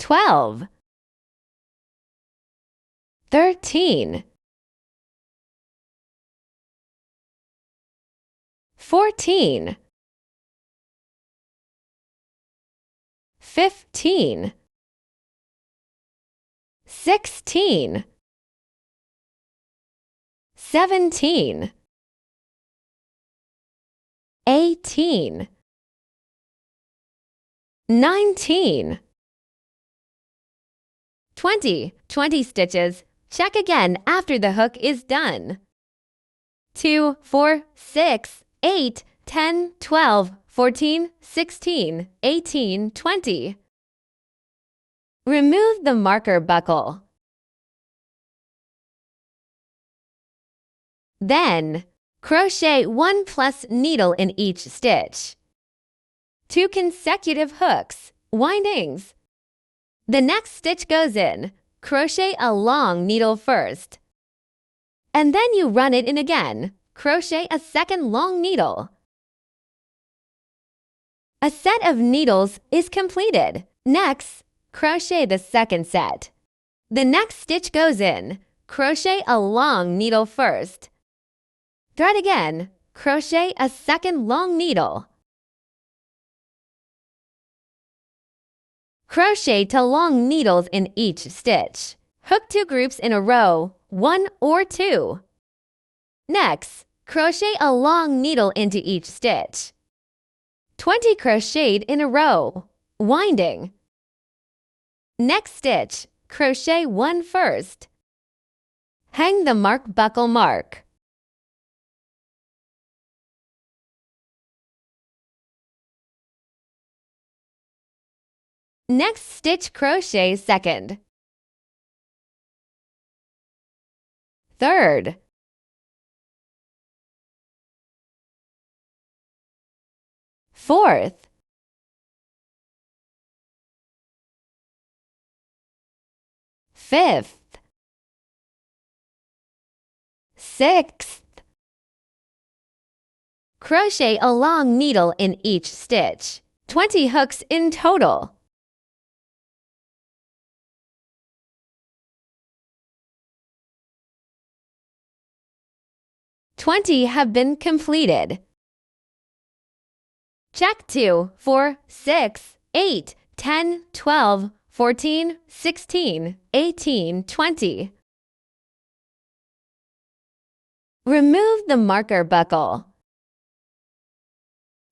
12, 13, 14, 15, 16, 17, 18, 19, 20. 20 stitches. Check again after the hook is done. 2, 4, 6, 8, 10, 12, 14, 16, 18, 20. Remove the marker buckle. Then, crochet 1 plus needle in each stitch. 2 consecutive hooks, windings. The next stitch goes in. Crochet a long needle first. And then you run it in again. Crochet a second long needle. A set of needles is completed. Next, crochet the second set. The next stitch goes in. Crochet a long needle first. Thread again. Crochet a second long needle. Crochet 2 long needles in each stitch. Hook 2 groups in a row, 1 or 2. Next, crochet a long needle into each stitch. 20 crocheted in a row, winding. Next stitch, crochet 1 first. Hang the mark buckle mark. Next stitch crochet second. Third. Fourth. Fifth. Sixth. Crochet a long needle in each stitch. 20 hooks in total. "20 have been completed." Check 2, 4, 6, 8, 10, 12, 14, 16, 18, 20. Remove the marker buckle.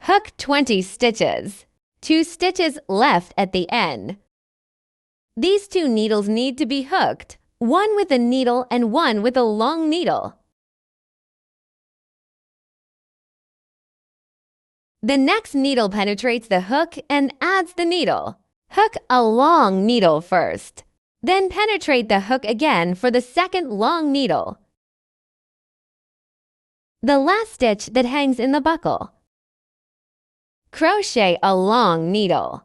Hook 20 stitches. 2 stitches left at the end. These 2 needles need to be hooked, one with a needle and one with a long needle. The next needle penetrates the hook and adds the needle. Hook a long needle first. Then penetrate the hook again for the second long needle. The last stitch that hangs in the buckle. Crochet a long needle.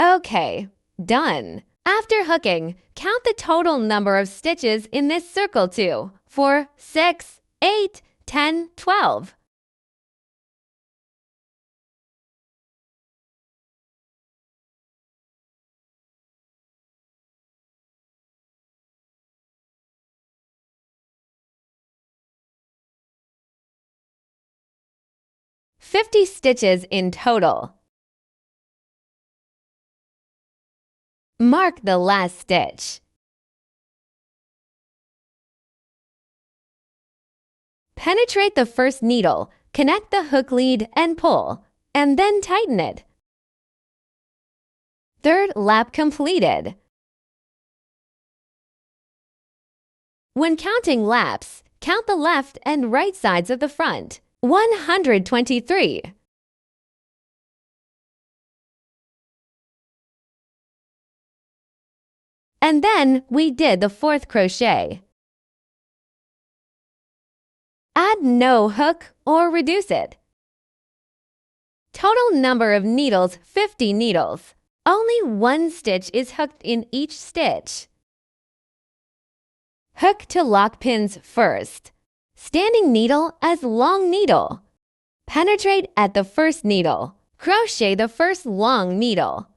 Okay, done. After hooking, count the total number of stitches in this circle to 4, 6, 8, 10, 12. "50 stitches in total." Mark the last stitch. Penetrate the first needle, connect the hook lead and pull, and then tighten it. Third lap completed. When counting laps, count the left and right sides of the front. 123. And then we did the 4th crochet. Add no hook or reduce it. Total number of needles 50 needles. Only 1 stitch is hooked in each stitch. Hook to lock pins first. Standing needle as long needle. Penetrate at the first needle. Crochet the first long needle.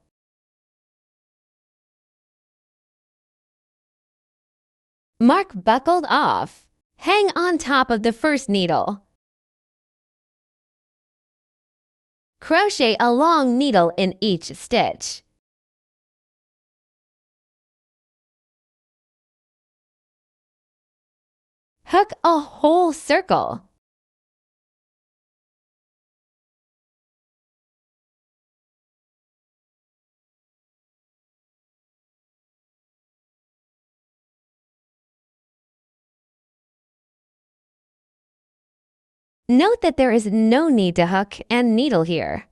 Mark buckled off. Hang on top of the first needle. Crochet a long needle in each stitch. Hook a whole circle. Note that there is no need to hook and needle here.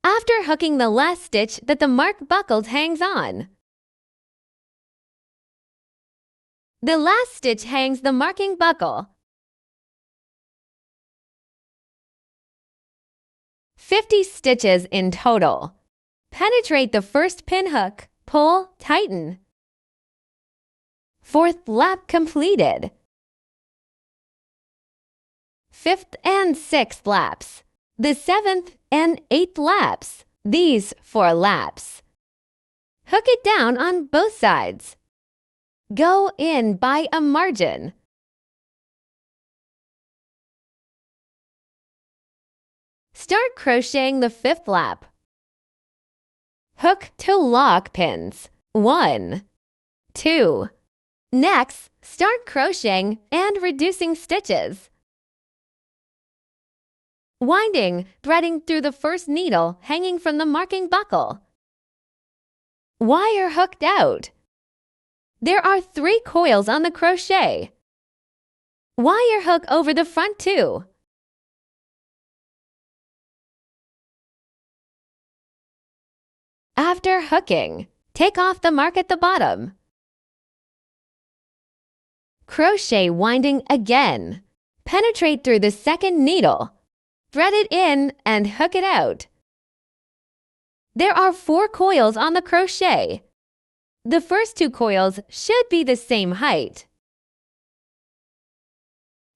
After hooking the last stitch that the mark buckled hangs on. The last stitch hangs the marking buckle. 50 stitches in total. Penetrate the first pin hook, pull, tighten. Fourth lap completed. Fifth and sixth laps. The seventh and eighth laps. These 4 laps. Hook it down on both sides. Go in by a margin. Start crocheting the 5th lap. Hook to lock pins. 1, 2. Next, start crocheting and reducing stitches. Winding, threading through the first needle hanging from the marking buckle. Wire hooked out. There are 3 coils on the crochet. Wire hook over the front too. After hooking, take off the mark at the bottom. Crochet winding again. Penetrate through the second needle. Thread it in and hook it out. There are 4 coils on the crochet. The first 2 coils should be the same height.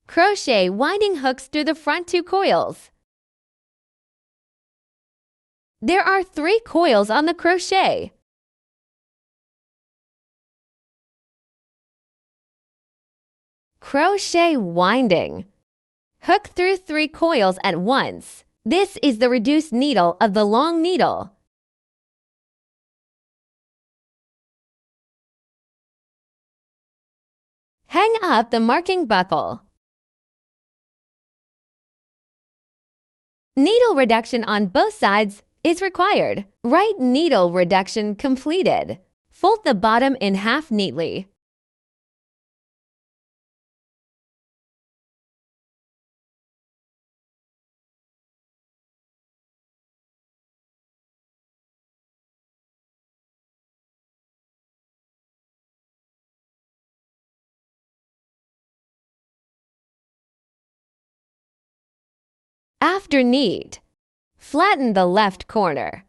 Crochet winding hooks through the front 2 coils. There are 3 coils on the crochet. Crochet winding. Hook through 3 coils at once. This is the reduced needle of the long needle. Hang up the marking buckle. Needle reduction on both sides is required. Right needle reduction completed. Fold the bottom in half neatly. After knit, flatten the left corner.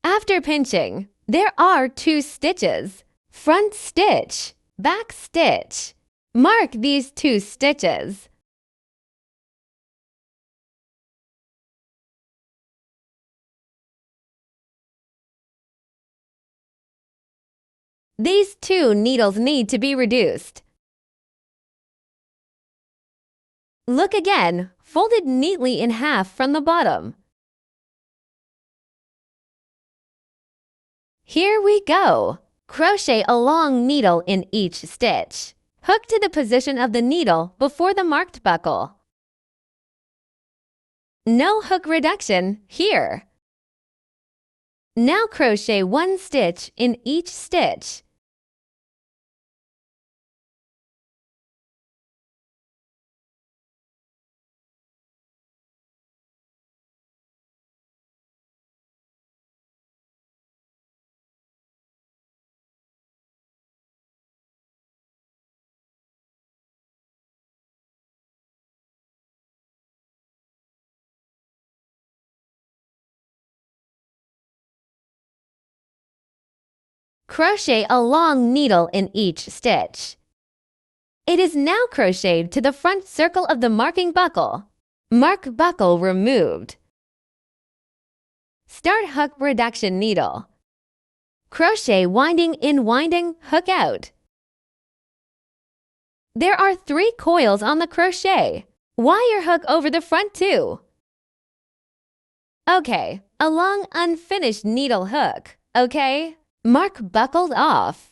After pinching, there are 2 stitches. Front stitch, back stitch. Mark these 2 stitches. These 2 needles need to be reduced. Look again, folded neatly in half from the bottom. Here we go. Crochet a long needle in each stitch. Hook to the position of the needle before the marked buckle. No hook reduction here. Now crochet 1 stitch in each stitch. Crochet a long needle in each stitch. It is now crocheted to the front circle of the marking buckle. Mark buckle removed. Start hook reduction needle. Crochet winding in winding, hook out. There are 3 coils on the crochet. Wire hook over the front too. Okay, a long unfinished needle hook, okay? Mark buckled off.